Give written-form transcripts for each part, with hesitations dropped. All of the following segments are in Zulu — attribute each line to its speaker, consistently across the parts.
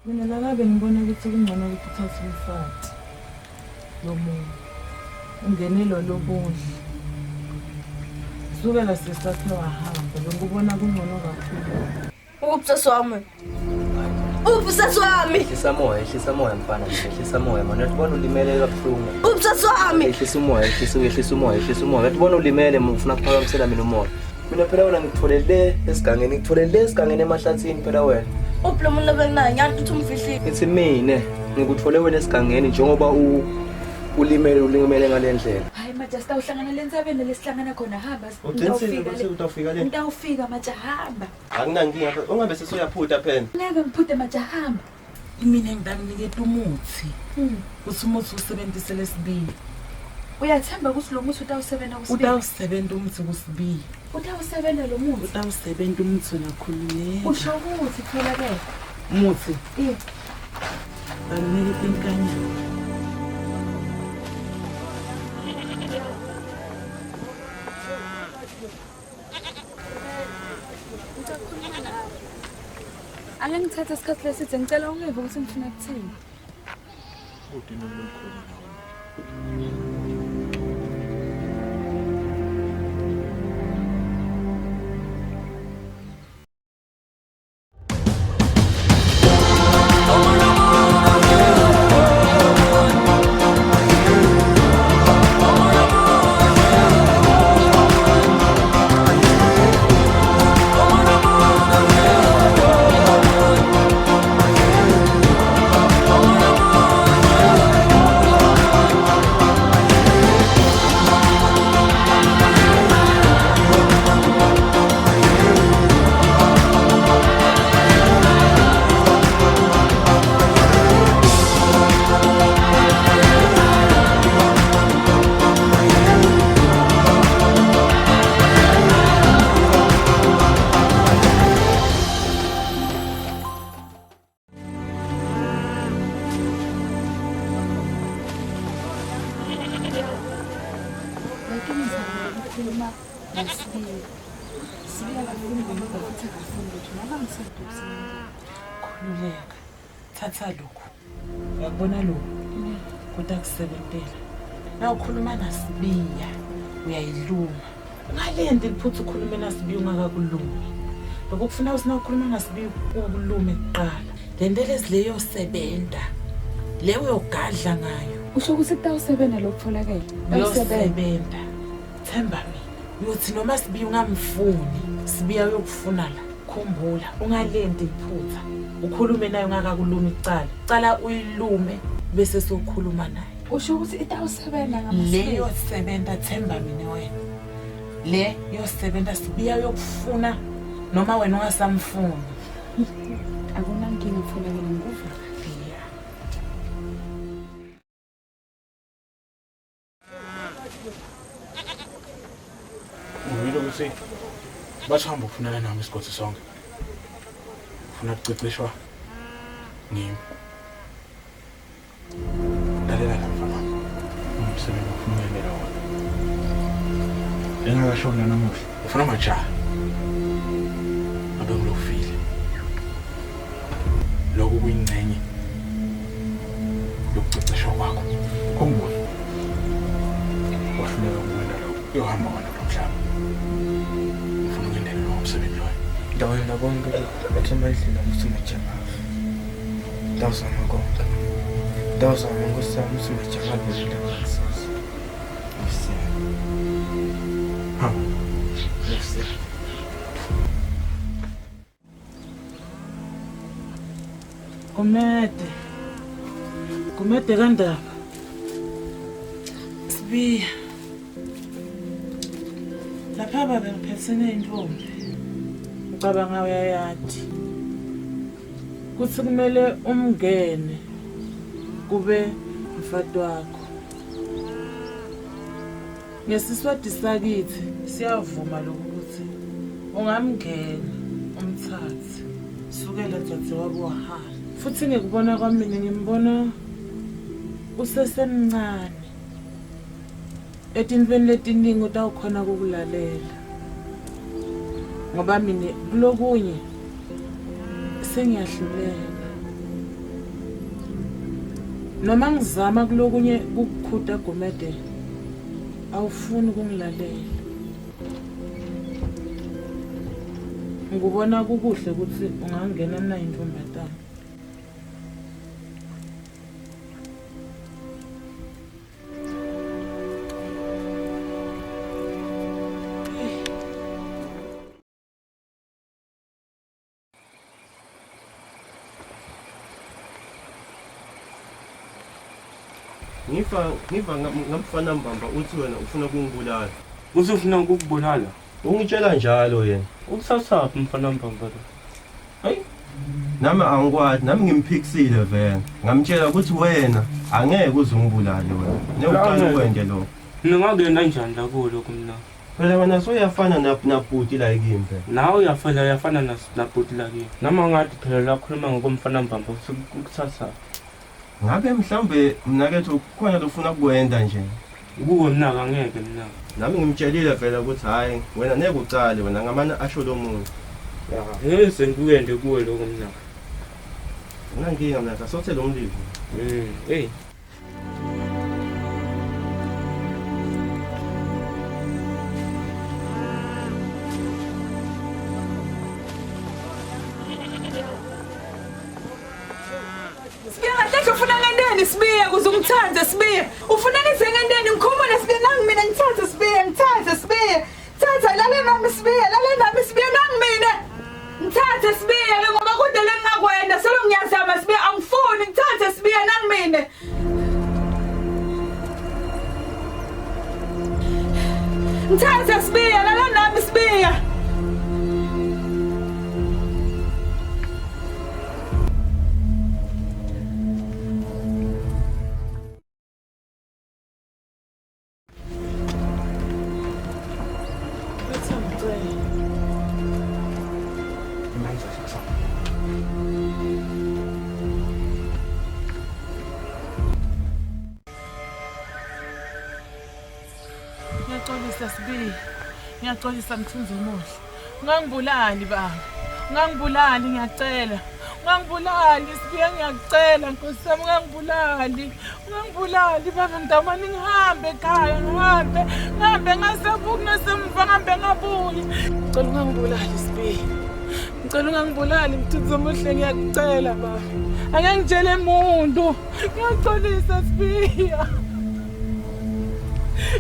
Speaker 1: Mina lana bengibona ukuthi kungcono ukuthi uthathe umfati lomuntu ungenelo lobundle. Sukela sesakhe wahamba bengibona kungcono kakhulu.
Speaker 2: Upsasi wami. Upsasi wami.
Speaker 3: Ehlisa moya mfana, ehlisa moya manje. Uyabona ulimele kabuhlungu.
Speaker 2: Upsasi wami.
Speaker 3: Ehlisa umoya. Uyabona ulimele ufuna ukuphakamisela mina umoya. Mina phela wena ngikutholele esigangeni emahlathini phela wena.
Speaker 2: Uplomo lebenayo ngiyathi uthi umfihli.
Speaker 3: Ithi mina ngikuthole wena esigangeni njengoba ulimele ngalendlela.
Speaker 4: Hayi majasta uhlangana lensabeni lesihlangana khona hamba.
Speaker 3: Utawufika le.
Speaker 4: Ngitawufika maja hamba.
Speaker 3: Anginankinga ungabe sesoyaphutha phela.
Speaker 4: Ngeke ngiphuthe maja hamba.
Speaker 1: Mina ngidakuniketa umuthi. Uthi umuthi usebenzise lesibili.
Speaker 4: Uyathemba ukuthi lo muthi utawusebenza kusibili?
Speaker 1: Utawusebenza umuthi kusibili.
Speaker 4: Utawusebenza lo muthi?
Speaker 1: Utawusebenza umuthi nakhululeka.
Speaker 4: Usho ukuthi tholakele.
Speaker 1: Umuthi.
Speaker 4: Yebo.
Speaker 1: Baniketa inkanyana.
Speaker 4: Ake ngithathe isikhathi lesidze ngicela ungeve ukuthi ngifuna ukuthini.
Speaker 1: Khululeka. Thatha lokho. Uyabona lokho? Kodwa kusebentela. Na ukhuluma naSibiya uyayiluma. Ungalende liphuthu ukhulume naSibiya ungakakulumi. Lokho kufuna usina ukukhuluma naSibiya ukulume kuqala. Lendele leyo sebenza. Leyo uyogadla ngayo.
Speaker 4: Usho ukuthi kutawusebenza lokutholakele?
Speaker 1: Uyosebenza. Themba mina. Uyothi noma Sibiya ungamfuni, Sibiya uyokufuna la. Khumbula ungalendi iphutha. Ukhulume naye ungakakulumi icala. Cala uyilume bese sokhuluma naye.
Speaker 4: Usho ukuthi itawusebenza ngamasiko.
Speaker 1: Le yosebenza themba mina wena. Le yosebenza Sibiya uyokufuna noma wena ungasamfuni.
Speaker 4: Akunankinga utholakele nguva.
Speaker 5: Ngibilo ukuthi bashamba ukufunana nami isigodi sonke. Ufuna ukuceceshwa ngimi. Lalela la mfana. Umsebenzi ufunela wona. Engakashona namuhla. Ufuna majaha. Abe ngilofile. Lokhu kuyingcenye yokuceceshwa kwakho. Khumbula. Wafuneka ukwenza lokho. Uyohamba wona nomhlaba. Ufuna ukwenza lo msebenzi wakho.
Speaker 3: Ndawo yona bonke bathemba idlela usimajama. Ndawuzama konke. Ndawuzama ngosami usimajama benda ngasasa. Yes.
Speaker 1: Kumede kandaba. Sibiya. Lapha baba ngiphethene intombi. Ucabanga uyayathi. Kuthi kumele umngene kube mfati wakho. Ngesiswadi sakithi siyavuma lokuthi ungamngena umthathe. Sukela thathe wabuhana. Futhi ngikubona kwami ngimbona usesemncane. Etintweni letiningi utawukhona ukulalela. Ngoba mina kulokunye sengiyahluleka. Noma ngizama kulokunye ukukhuda Gumede awufuni ukungilalela. Ngubona kukuhle ukuthi ungangena mina intombazana.
Speaker 6: Ngiva ngamfana Mbamba uthi wena ufuna ukungibulala.
Speaker 5: Uzofuna ukukubulala.
Speaker 6: Ungitshela njalo yena.
Speaker 5: Ukusasaphi mfana Mbamba lo? Hayi,
Speaker 6: Nami angikwazi, nami ngimphikisile vele. Ngamtshela ukuthi wena angeke uzungibulale wena. Newuqala ukwende lokho.
Speaker 5: ningakena njani la kulo kumna?
Speaker 6: Phela wena soyafana nabhuti la kimi phela.
Speaker 5: Nawe uyafana nabhuti la kimi. Noma ngathi phela la khuluma ngokomfana Mbamba ukusasaphi.
Speaker 6: Ngabe mhlambe mina kethu kukhona lofuna ukwenza nje.
Speaker 5: Kuwe mina angeke mina.
Speaker 6: Nami ngimtshelile vele ukuthi hayi wena ngeke ucale wena ngamana asho lo muntu.
Speaker 5: Ngeke sengikuyende kuwe lokho mina.
Speaker 6: Unankinga mina kasothe lo mlilo.
Speaker 5: Hey.
Speaker 4: Ufuna ngandeni Sibiya kuze ungithathe Sibiya. Ufuna ngize ngandeni ngikhumule Sibiya nangi mina ngithathe Sibiya, ngithathe Sibiya. Thatha lale nami Sibiya, lale nami Sibiya nangi mina. Ngithathe Sibiya ngoba kodwa lengakwenda solo ngiyazama Sibiya angifuni ngithathe Sibiya nangi mina. Ngithathe Sibiya, lale nami Sibiya.
Speaker 5: Manje sasa.
Speaker 1: Ngiyaxolisa Sibiya. Ngiyaxolisa Mthunzi Muhle. Ungangibulali baba. Ungangibulali ngiyacela. Ungangibulali Sibiya ngiyacela Nkosi yami ungangibulali. Ungangibulali baba ngidamani ngihambe ekhaya ngihambe ngasebuku nasemva ngihambe ngabuyi. Ngicela ungangibulali Sibiya. Ngicela ungangibulali Mthunzi Muhle ngiyakucela baba. Angeke ngitshele umuntu. Ngiyaxolisa Sibiya.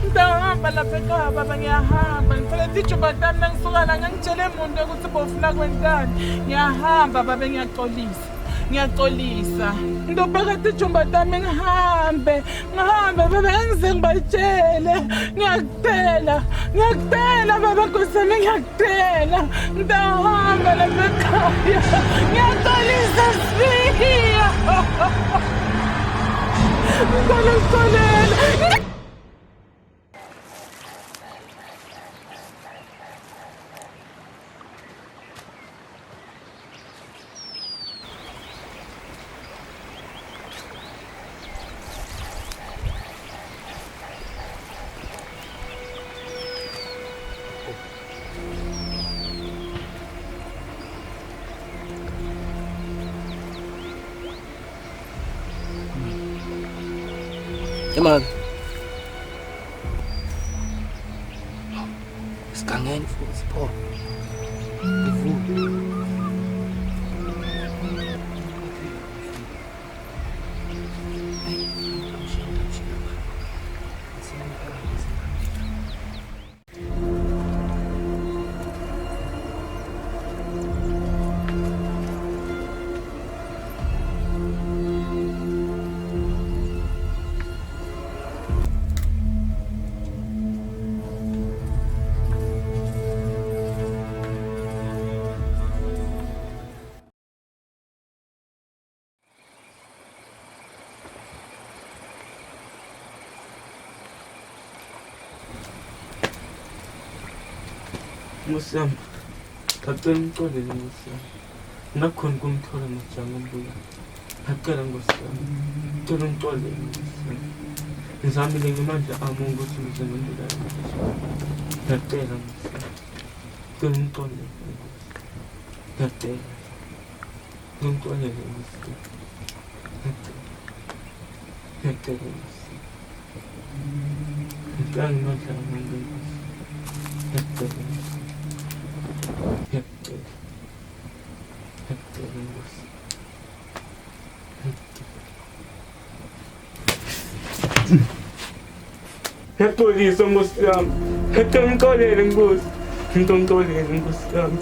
Speaker 1: Ngihamba lapha ekhaya baba ngiyahamba ngifela ijuba lami nangisuka la ngangitshele umuntu ukuthi bofuna kwentani ngiyahamba baba ngiyaxolisa ngidobheka ijuba lami ngihambe baba ngize ngibatshele ngiyakutela baba Nkosi yami ngiyakutela ngihamba lapha ekhaya ngiyaxolisa Sibiya ngixolela
Speaker 3: Emang. Sekarang futhi pho.
Speaker 5: Musam. Kapten ngicole Musam. Nakhona kumthola majanga mbula. Ngicela Musam. Ngicela ngicole Musam. Ngizamile ngamandla ami ukuthi ngize ngibulale. Ngicela Musam. Ngicela ngicole. Ngicela. Ngicole Musam. ngiyacela ngicela ngimandla nkosi ngiyacela nkosi Ngiyexolisa nkosi yami, ngixolele nkosi, ngixolele nkosi yami,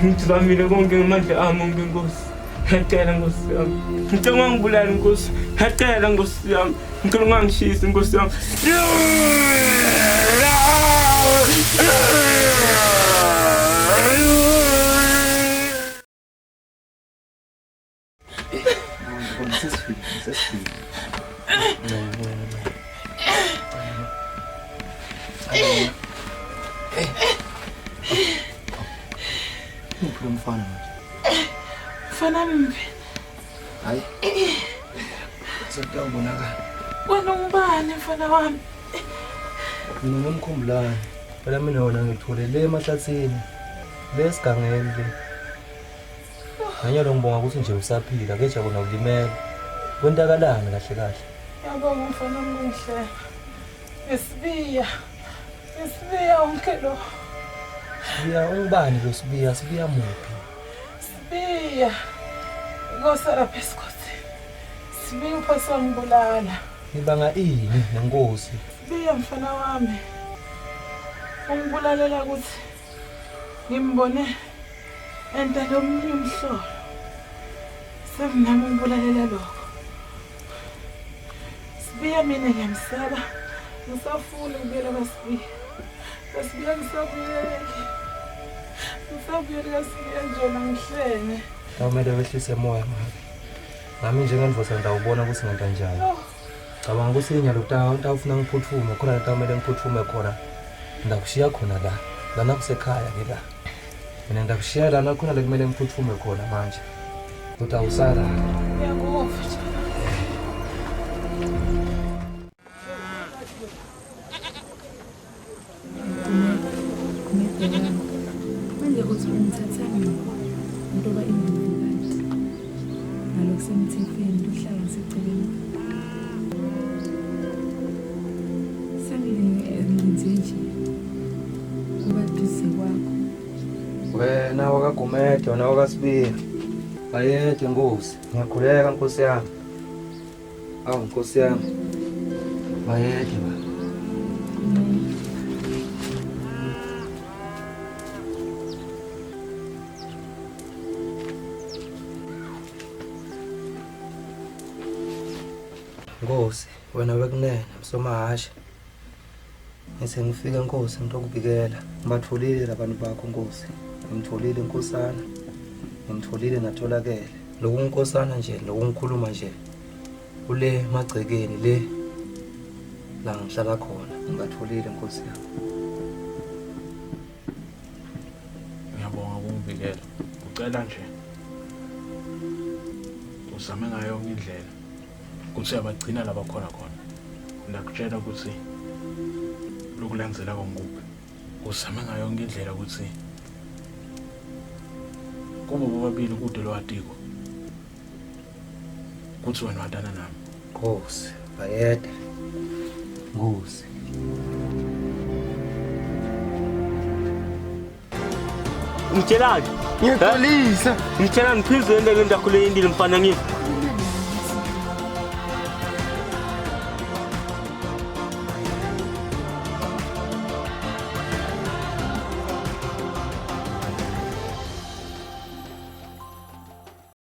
Speaker 5: ngizamile konke ngamandla ami onke nkosi, ngiyacela nkosi yami, ngicela ungangibulali nkosi, ngiyacela nkosi yami, ngicela ungangishisi nkosi yami.
Speaker 3: Umfana
Speaker 1: Mfana mbi,
Speaker 3: hayi sekuyabonakala
Speaker 1: wena ungubani mfana wami?
Speaker 3: mina ngimkhumbulani phela mina wona ngithole le emahlathini le esigangeni le nganyalo ngibonga ukuthi nje usaphila ke jabona ulimele kwenzakalani kahle kahle
Speaker 1: Yabonga mfana omuhle. Ngesibiya onke lo.
Speaker 3: sibiya ungubani lo sibiya muphi
Speaker 1: Sibiya. Ngosala phesikhothi. Sibiya uphaso ngibulala.
Speaker 3: nibanga ini nenkosi
Speaker 1: Sibiya mfana wami. Ungibulalela ukuthi ngimbone enta lomunye umhlolo. Semnami ungibulalela lokho. Sibiya mina ngiyamsaba. Ngisafuna ukubuyela kaSibiya. KaSibiya ngisabuyele. Ngisabuyele kaSibiya njalo ngihlenge.
Speaker 3: Kumele wehlise moya manje nami njengendvosa ngidawubona ukuthi ngenta njani cabanga ukuthi inyalo utawufuna ngiphuthume khona la kumele ngiphuthume khona ndakushiya khona lana kusekhaya ke la mina ndakushiya lana khona la kumele ngiphuthume khona manje utawusala
Speaker 1: Ngiyakuva.
Speaker 7: Manje ukuthi ungithathani ngoba ingivukati ngalokho semthethweni luhlala seceleni sengilenze nje kuba duze kwakho
Speaker 3: wena wakagumede wena wakasibiya bayede nkosi ngiyakhuleka nkosi yami awu nkosi yami bayede ba Nkosi wena wekunene msomahasha ngise ngifike nkosi ngitokubikela ngibatholile labantu bakho nkosi ngimtholile inkosana ngimtholile natholakele lokunkosana nje lokungikhuluma nje ule magcekeni le la ngihlala khona ngibatholile nkosi yami
Speaker 8: ngiyabonga ukungibikela ucela nje uzame ngayo yonke indlela ukuthi uyabagcina laba khona ngiyakutshela ukuthi lokulandzela konguphi uzame ngayo yonke indlela ukuthi kubo bobabili kude lo Atiko kuthi wena watana nami
Speaker 3: nkosi bayede nkosi
Speaker 5: Ngitshelani?
Speaker 6: Ngiyaqolisa.
Speaker 5: Ngitshelani phezulu endleleni yakho le indile mfana ngithi.